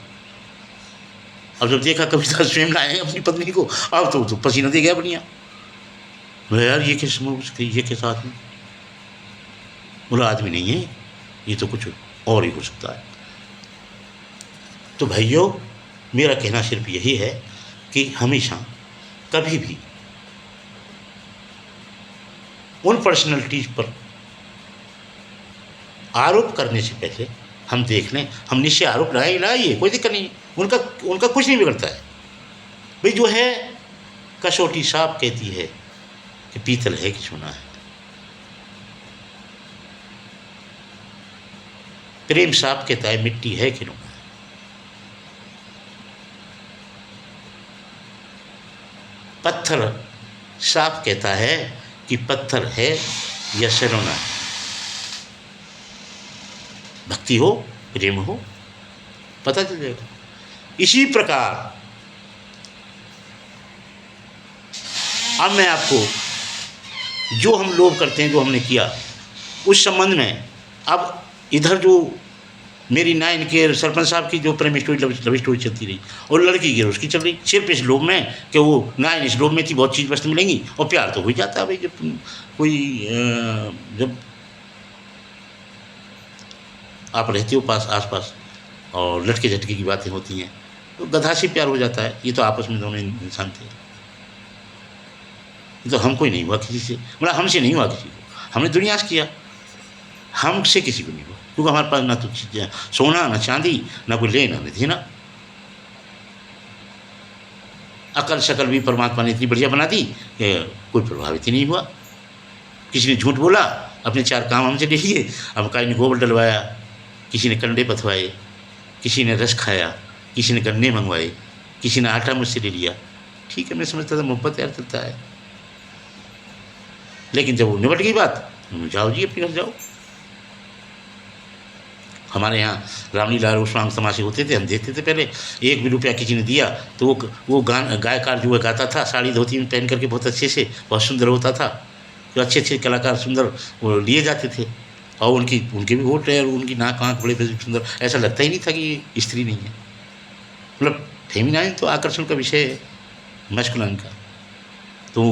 अब जब देखा कबीरदास स्वयं लाए अपनी पत्नी को, अब तो पसीना दे गया बढ़िया, बोला यार ये कैसा आदमी, बोला आदमी नहीं है ये, तो कुछ और ही हो सकता है। तो भाइयों, मेरा कहना सिर्फ यही है कि हमेशा कभी भी उन पर्सनैलिटीज पर आरोप करने से पहले हम देख लें, हम निश्चय आरोप लगाइए, कोई दिक्कत नहीं, उनका कुछ नहीं बिगड़ता है। भाई जो है कसौटी साफ कहती है कि पीतल है कि सोना है। प्रेम साफ कहता है मिट्टी है कि रोना है। पत्थर साफ कहता है कि पत्थर है या सरोना है। भक्ति हो, प्रेम हो, पता चल जाएगा। इसी प्रकार अब मैं आपको जो हम लोभ करते हैं, जो हमने किया, उस संबंध में अब इधर जो मेरी नाइन के सरपंच साहब की जो प्रेम स्टोरी लव स्टोरी चलती रही और लड़की की उसकी चल रही, सिर्फ इस लोभ में कि वो नाइन इस लोभ में थी बहुत चीज़ वस्तु मिलेंगी और प्यार तो हो ही जाता है भाई। जब कोई जब आप रहते हो पास आस पास और लटके झटके की बातें होती हैं तो गधा से प्यार हो जाता है। ये तो आपस में दोनों इंसान थे, ये तो हमको ही नहीं हुआ किसी से, मतलब हमसे नहीं हुआ किसी को, हमने दुनिया से किया, हमसे किसी को नहीं हुआ, क्योंकि हमारे पास ना तो सोना ना चांदी ना कोई लेना नहीं थी ना। अकल शकल भी परमात्मा ने इतनी बढ़िया बना दी कि कोई प्रभावित ही नहीं हुआ। किसी ने झूठ बोला, अपने चार काम हमसे ले लिए, अब काई ने गोबर डलवाया, किसी ने कंडे पथवाए, किसी ने रस खाया, किसी ने गन्ने मंगवाए, किसी ने आटा मुझसे ले लिया। ठीक है, मैं समझता था मोहब्बत यार चलता है, लेकिन जब वो निबट गई बात, जाओ जी अपने घर जाओ। हमारे यहाँ रामलीला रोषवांग तमाशे होते थे, हम देखते थे पहले। 1 भी रुपया किसी ने दिया तो वो गायकार जो है गाता था, साड़ी धोती में पहन करके बहुत अच्छे से, बहुत सुंदर होता था। जो अच्छे अच्छे कलाकार सुंदर वो लिए जाते थे और उनके भी होठ है और उनकी नाक आँख बड़े सुंदर, ऐसा लगता ही नहीं था कि ये स्त्री नहीं है। मतलब फेमिनाइन तो आकर्षण का विषय है, मस्कुलाइन का। तो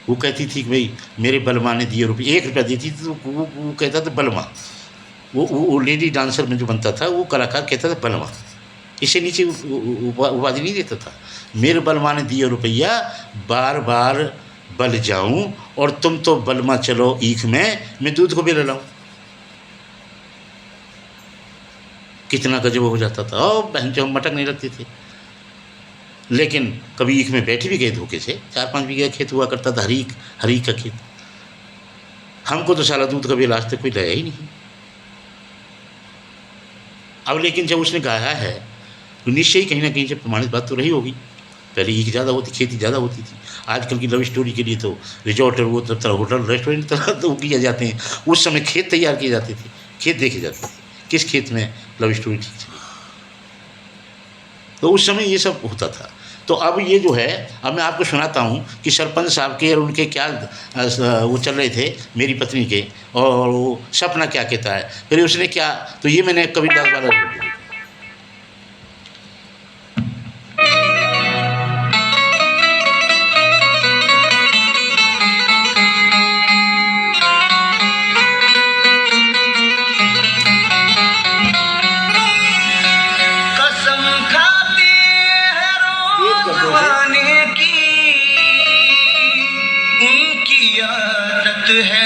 वो कहती थी कि भाई मेरे बलमा ने दिए रुपये, 1 रुपया देती थी तो वो कहता था बलमा। वो लेडी डांसर में जो बनता था वो कलाकार कहता था बलमा, इससे नीचे उपाधि नहीं देता था। मेरे बलमा ने दिए रुपया, बार बार बल जाऊं और तुम तो बलमा चलो ईख में, मैं दूध को बेल लाऊं। कितना गजब हो जाता था और बहन जो हम मटक नहीं लगते थे। लेकिन कभी ईख में बैठ भी गए धोखे से, 4-5 बीघा खेत हुआ करता था, हरीक का खेत। हमको तो साला दूध का बेल आज तक कोई लाया ही नहीं। अब लेकिन जब उसने गाया है तो निश्चय ही कहीं ना कहीं से प्रमाणित बात तो रही होगी। पहले ईख ज़्यादा होती, खेती ज़्यादा होती थी। आजकल की लव स्टोरी के लिए तो रिजॉर्ट और वो तरह होटल रेस्टोरेंट तरह तो किए जाते हैं। उस समय खेत तैयार किए जाते थे, खेत देखे जाते थे, किस खेत में लव स्टोरी ठीक चली। तो उस समय ये सब होता था। तो अब ये जो है, अब मैं आपको सुनाता हूँ कि सरपंच साहब के और उनके क्या वो चल रहे थे मेरी पत्नी के, और वो सपना क्या कहता है, फिर उसने क्या। तो ये मैंने कबीरदास वाला है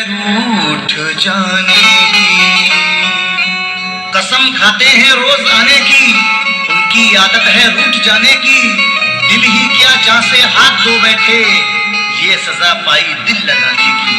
रूठ जाने की, कसम खाते हैं रोज आने की, उनकी आदत है रूठ जाने की। दिल ही क्या जहां से हाथ धो बैठे, ये सजा पाई दिल लगाने की।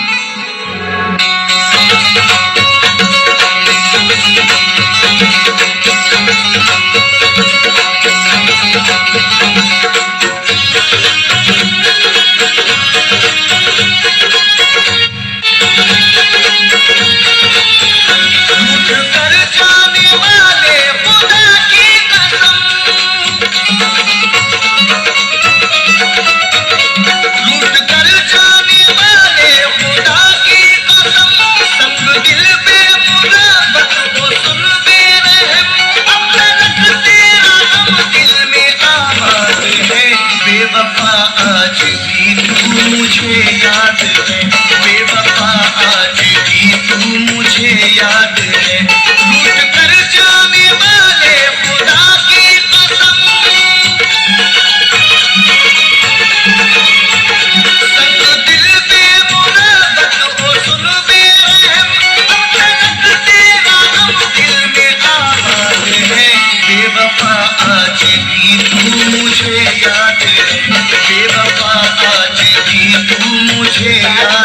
मुझे याद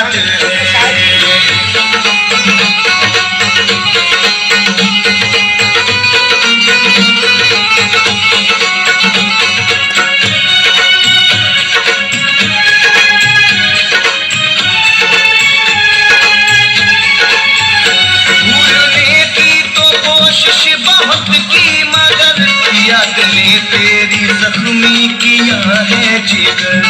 ने तेरी जख्मी किया है जिगर।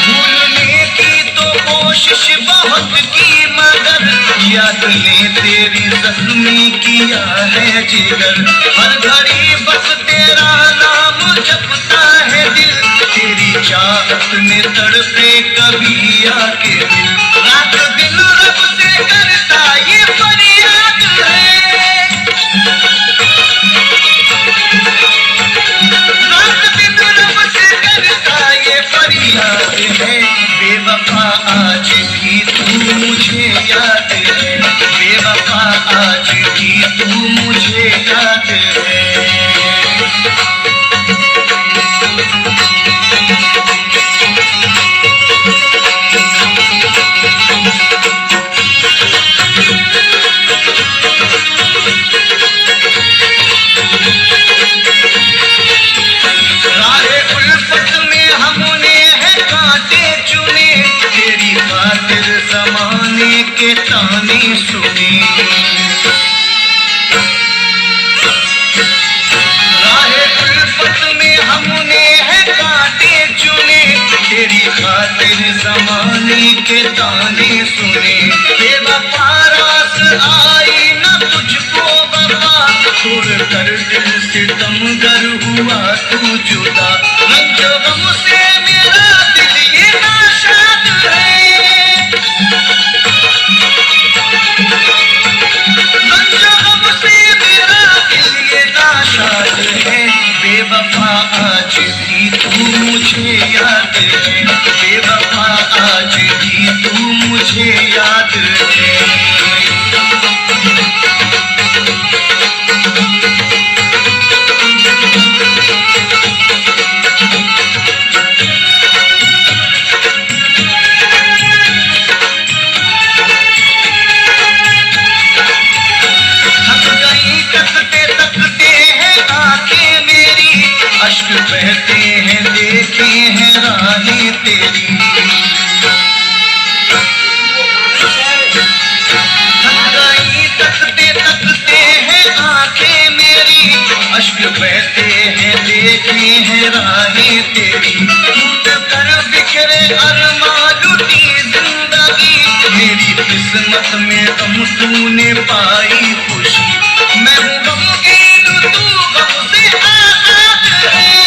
भूलने की तो कोशिश बहुत की मगर याद ने तेरी जख्मी किया है जिगर। हर घड़ी बस तेरा नाम जपता है दिल, तेरी चाहत में तड़पे कभी आके दिल। रात दिन रब से करता ये फरियाद है, रात दिन रब से करता ये फरियाद है। बेवफा आज भी तू मुझे याद है, बेवफा आज भी तू मुझे याद है। राहे उल्फत में हमने है कांटे चुने, तेरी खातिर ज़माने के ताने सुने। राहे उल्फत में हमने है कांटे चुने, तेरी खातिर ज़माने के ताने सुने। बेवफा रास आई न तुझको वफा, छोड़ कर दिल सितमगर हुआ तू जुदा। रंज गम से मेरा दिल ये नाशाद है, रंज गम से मेरा दिल ये नाशाद है। बेवफा आज भी तू मुझे याद है, बेवफा आज भी तू मुझे याद है। अश्क बहते हैं देखे हैं राहें तेरी, थक गई तकते तकते हैं आंखें मेरी। अश्क बहते हैं देखे हैं राहें तेरी, टूट कर बिखरे अरमां लुटी जिंदगी। मेरी किस्मत में गम तूने पाई खुशी, मैं हूँ गमगीन तू गम से आजाद है।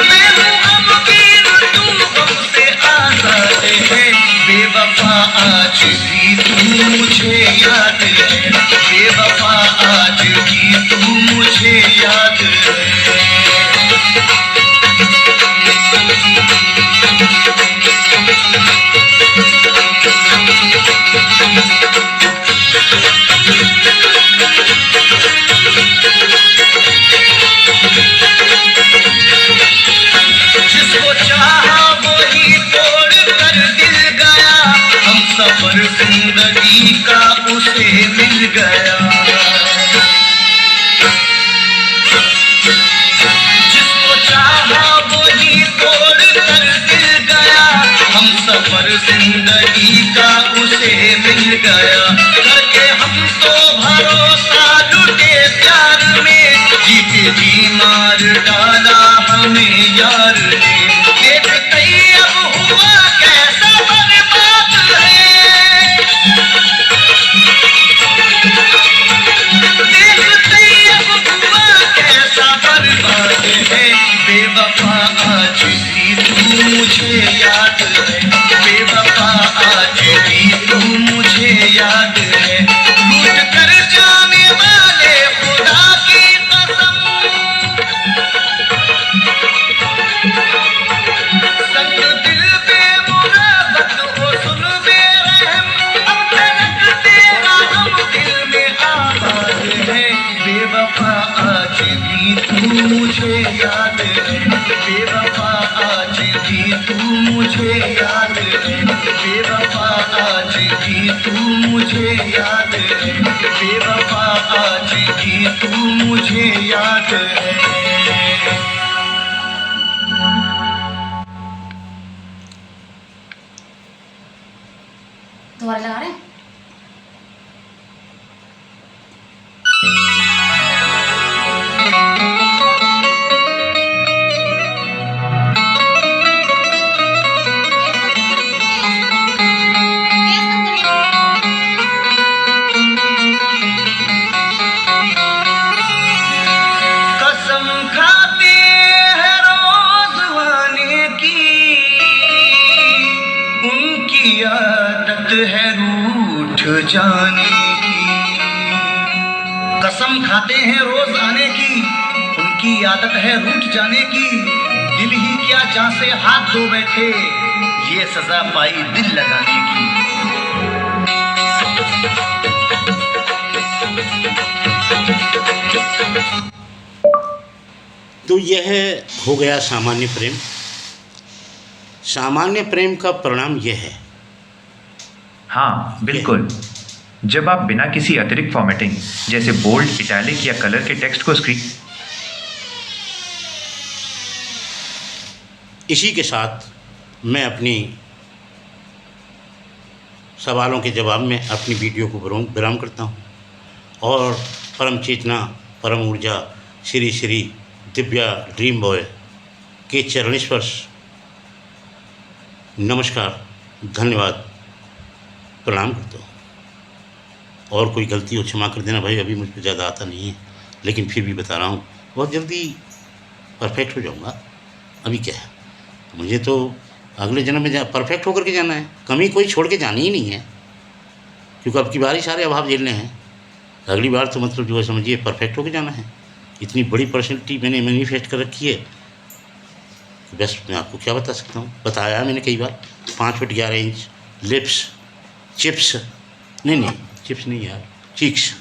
मैं हूँ गमगीन तू गम से आजाद है। बेवफा आज भी तू मुझे याद है, बेवफा आज भी तू मुझे याद है। जिसको चाहा वही तोड़ कर दिल गया, हम सफर जिंदगी का उसे मिल गया। जिसको चाहा वही तोड़ कर दिल गया, हम सफर जिंदगी का उसे मिल गया। करके हम तो भरोसा लुटे प्यार में, जीते जी मार डाला हमें यार ने। देख तैयब हुआ कैसा बर्बाद है, देख तैयब हुआ कैसा बर्बाद है। बेवफा आज भी तू मुझे याद है, बेवफा आज भी तू मुझे याद है। लूट कर जाने वाले खुदा की कसम, संग दिल बेमुराद हो सुन बेरहम। अब तक तेरा हम दिल में आबाद है। बेवफा आज भी तू मुझे याद है, बेवफा आज भी तू मुझे याद है। बेवफा आज भी तू मुझे याद है, बेवफा आज भी तू मुझे याद है। दोबारा लगा रहे हैं। कसम खाते हैं रोज आने की, उनकी आदत है रूठ जाने की। कसम खाते हैं रोज आने की, उनकी आदत है रूठ जाने की। दिल ही क्या जहां से हाथ धो बैठे, ये सजा पाई दिल लगाने की। तो यह हो गया सामान्य प्रेम। सामान्य प्रेम का परिणाम यह है। हाँ बिल्कुल, जब आप बिना किसी अतिरिक्त फॉर्मेटिंग जैसे बोल्ड, इटैलिक या कलर के टेक्स्ट को स्क्रीन। इसी के साथ मैं अपनी सवालों के जवाब में अपनी वीडियो को विराम करता हूँ और परम चेतना, परम ऊर्जा, श्री श्री दिव्या ड्रीम बॉय के चरण स्पर्श नमस्कार, धन्यवाद, प्रणाम करता हूँ। और कोई गलती हो क्षमा कर देना भाई, अभी मुझ पर ज़्यादा आता नहीं है, लेकिन फिर भी बता रहा हूँ, बहुत जल्दी परफेक्ट हो जाऊँगा। अभी क्या है, मुझे तो अगले जन्म में परफेक्ट होकर के जाना है, कमी कोई छोड़ के जानी ही नहीं है, क्योंकि अब की बार ही सारे अभाव झेलने हैं। अगली बार तो मतलब जो है समझिए परफेक्ट होकर जाना है। इतनी बड़ी पर्सनैलिटी मैंने मैनिफेस्ट कर रखी है, बस मैं आपको क्या बता सकता हूँ। बताया है मैंने कई बार, 5 फुट 11 इंच, लिप्स, चिप्स नहीं चिप्स नहीं यार, चीक्स,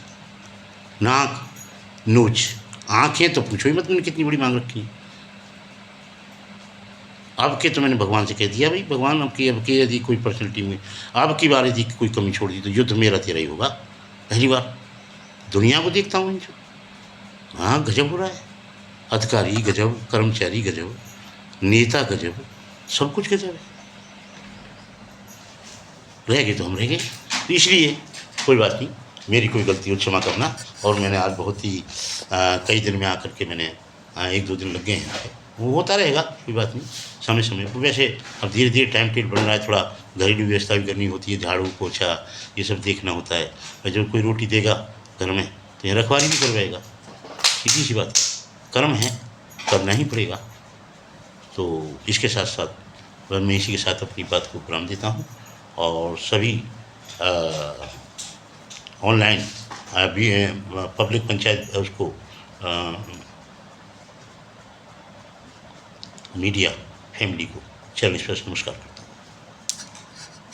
नाक, नोच, आँखें तो पूछो ही मत मैंने कितनी बड़ी मांग रखी है। अब के तो मैंने भगवान से कह दिया भाई, भगवान अब की यदि कोई पर्सनैलिटी में अब की बार यदि कोई कमी छोड़ दी तो युद्ध मेरा तेरा ही होगा। पहली बार दुनिया को देखता हूँ जो, हाँ गजब हो रहा है, अधिकारी गजब, कर्मचारी गजब, नेता गजब, सब कुछ गजब है। रह गए तो हम रह गए, तो इसलिए कोई बात नहीं, मेरी कोई गलती हो क्षमा करना। और मैंने आज बहुत ही कई दिन में आकर के मैंने 1-2 दिन लग गए हैं, वो होता रहेगा, कोई बात नहीं, समय समय पर। वैसे अब धीरे धीरे टाइम टेबल बन रहा है, थोड़ा घरेलू व्यवस्था भी करनी होती है, झाड़ू पोछा ये सब देखना होता है। और जब कोई रोटी देगा घर में तो ये रखवाली भी करवाएगा, सीधी सी बात, कर्म है, करना ही पड़ेगा। तो इसके साथ साथ मैं इसी के साथ अपनी बात को विराम देता हूँ और सभी ऑनलाइन अभी पब्लिक पंचायत उसको मीडिया फैमिली को चरण स्पर्श नमस्कार।